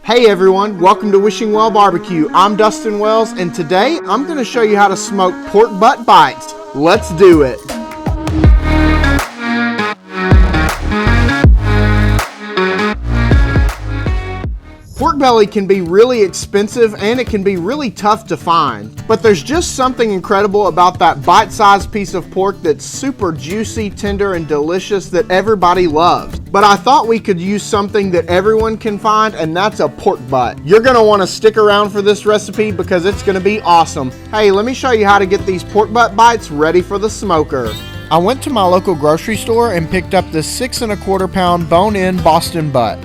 Hey everyone, welcome to Wishing Well BBQ. I'm Dustin Wells, and today I'm going to show you how to smoke pork butt bites. Let's do it. Pork belly can be really expensive and it can be really tough to find. But there's just something incredible about that bite-sized piece of pork that's super juicy, tender, and delicious that everybody loves. But I thought we could use something that everyone can find, and that's a pork butt. You're gonna wanna stick around for this recipe because it's gonna be awesome. Hey, let me show you how to get these pork butt bites ready for the smoker. I went to my local grocery store and picked up this 6 1/4 pound bone-in Boston butt.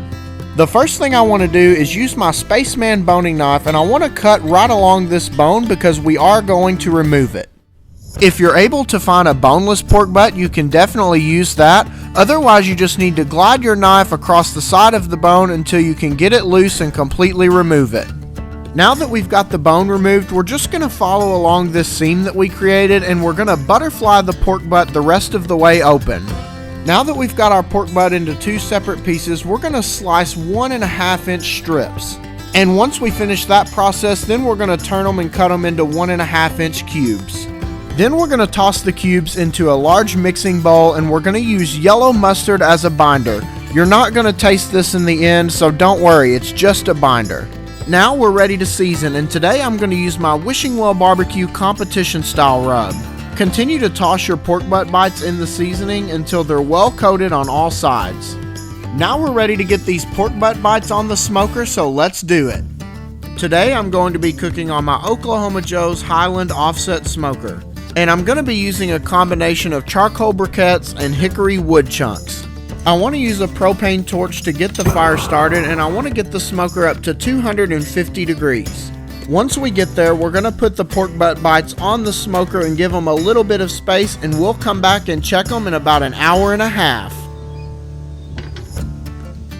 The first thing I want to do is use my Spaceman boning knife, and I want to cut right along this bone because we are going to remove it. If you're able to find a boneless pork butt, you can definitely use that. Otherwise, you just need to glide your knife across the side of the bone until you can get it loose and completely remove it. Now that we've got the bone removed, we're just going to follow along this seam that we created, and we're going to butterfly the pork butt the rest of the way open. Now that we've got our pork butt into 2 separate pieces, we're going to slice 1 1/2 inch strips. And once we finish that process, then we're going to turn them and cut them into 1 1/2 inch cubes. Then we're going to toss the cubes into a large mixing bowl, and we're going to use yellow mustard as a binder. You're not going to taste this in the end, so don't worry, it's just a binder. Now we're ready to season, and today I'm going to use my Wishing Well BBQ competition style rub. Continue to toss your pork butt bites in the seasoning until they're well coated on all sides. Now we're ready to get these pork butt bites on the smoker, so let's do it. Today I'm going to be cooking on my Oklahoma Joe's Highland offset smoker, and I'm going to be using a combination of charcoal briquettes and hickory wood chunks. I want to use a propane torch to get the fire started, and I want to get the smoker up to 250 degrees. Once we get there, we're going to put the pork butt bites on the smoker and give them a little bit of space, and we'll come back and check them in about 1.5 hours.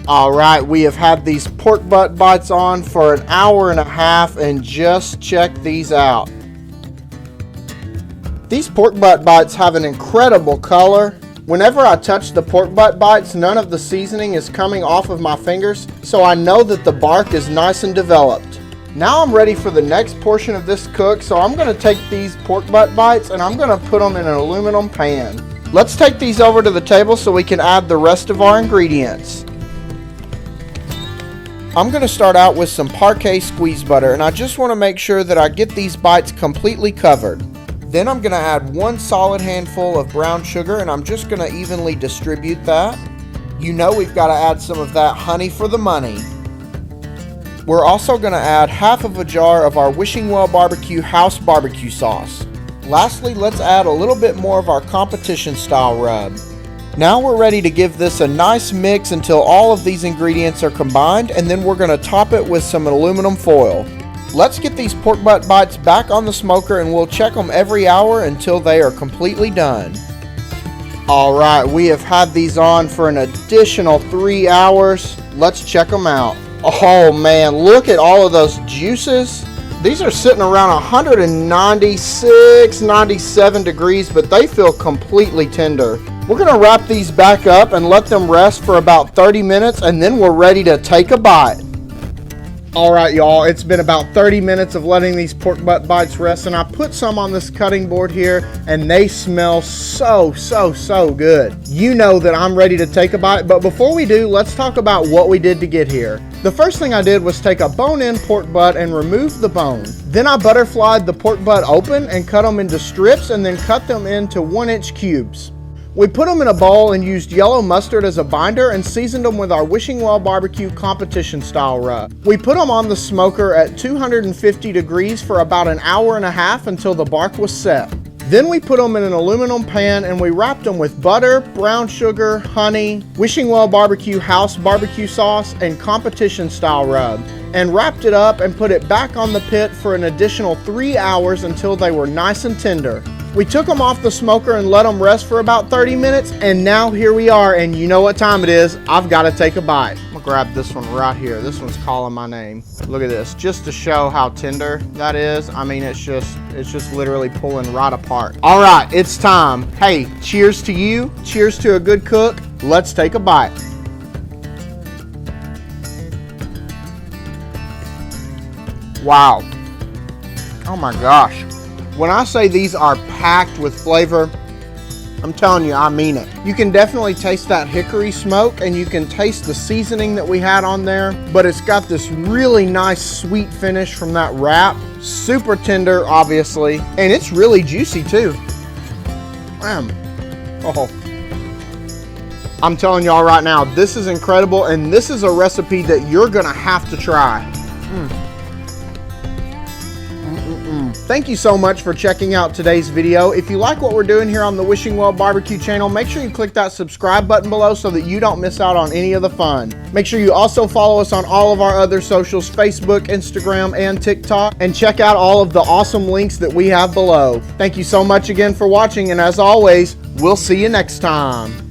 Alright, we have had these pork butt bites on for 1.5 hours, and just check these out. These pork butt bites have an incredible color. Whenever I touch the pork butt bites, none of the seasoning is coming off of my fingers, so I know that the bark is nice and developed. Now I'm ready for the next portion of this cook, so I'm going to take these pork butt bites and I'm going to put them in an aluminum pan. Let's take these over to the table so we can add the rest of our ingredients. I'm going to start out with some Parquet squeeze butter, and I just want to make sure that I get these bites completely covered. Then I'm going to add 1 solid handful of brown sugar, and I'm just going to evenly distribute that. You know we've got to add some of that honey for the money. We're also going to add 1/2 jar of our Wishing Well BBQ house barbecue sauce. Lastly, let's add a little bit more of our competition style rub. Now we're ready to give this a nice mix until all of these ingredients are combined, and then we're going to top it with some aluminum foil. Let's get these pork butt bites back on the smoker, and we'll check them every hour until they are completely done. Alright, we have had these on for an additional 3 hours. Let's check them out. Oh man, look at all of those juices. These are sitting around 196, 97 degrees, but they feel completely tender. We're going to wrap these back up and let them rest for about 30 minutes, and then we're ready to take a bite. Alright y'all, it's been about 30 minutes of letting these pork butt bites rest, and I put some on this cutting board here, and they smell so good. You know that I'm ready to take a bite, but before we do, let's talk about what we did to get here. The first thing I did was take a bone-in pork butt and remove the bone. Then I butterflied the pork butt open and cut them into strips, and then cut them into 1-inch cubes. We put them in a bowl and used yellow mustard as a binder and seasoned them with our Wishing Well BBQ competition style rub. We put them on the smoker at 250 degrees for about 1.5 hours until the bark was set. Then we put them in an aluminum pan and we wrapped them with butter, brown sugar, honey, Wishing Well BBQ house barbecue sauce, and competition style rub, and wrapped it up and put it back on the pit for an additional 3 hours until they were nice and tender. We took them off the smoker and let them rest for about 30 minutes, and now here we are, and you know what time it is. I've got to take a bite. I'm gonna grab this one right here. This one's calling my name. Look at this, just to show how tender that is. I mean, it's just literally pulling right apart. All right, it's time. Hey, cheers to you. Cheers to a good cook. Let's take a bite. Wow. Oh my gosh. When I say these are packed with flavor, I'm telling you, I mean it. You can definitely taste that hickory smoke, and you can taste the seasoning that we had on there, but it's got this really nice sweet finish from that wrap. Super tender, obviously, and it's really juicy too. Oh. I'm telling y'all right now, this is incredible, and this is a recipe that you're gonna have to try. Thank you so much for checking out today's video. If you like what we're doing here on the Wishing Well BBQ channel, make sure you click that subscribe button below so that you don't miss out on any of the fun. Make sure you also follow us on all of our other socials, Facebook, Instagram, and TikTok, and check out all of the awesome links that we have below. Thank you so much again for watching, and as always, we'll see you next time.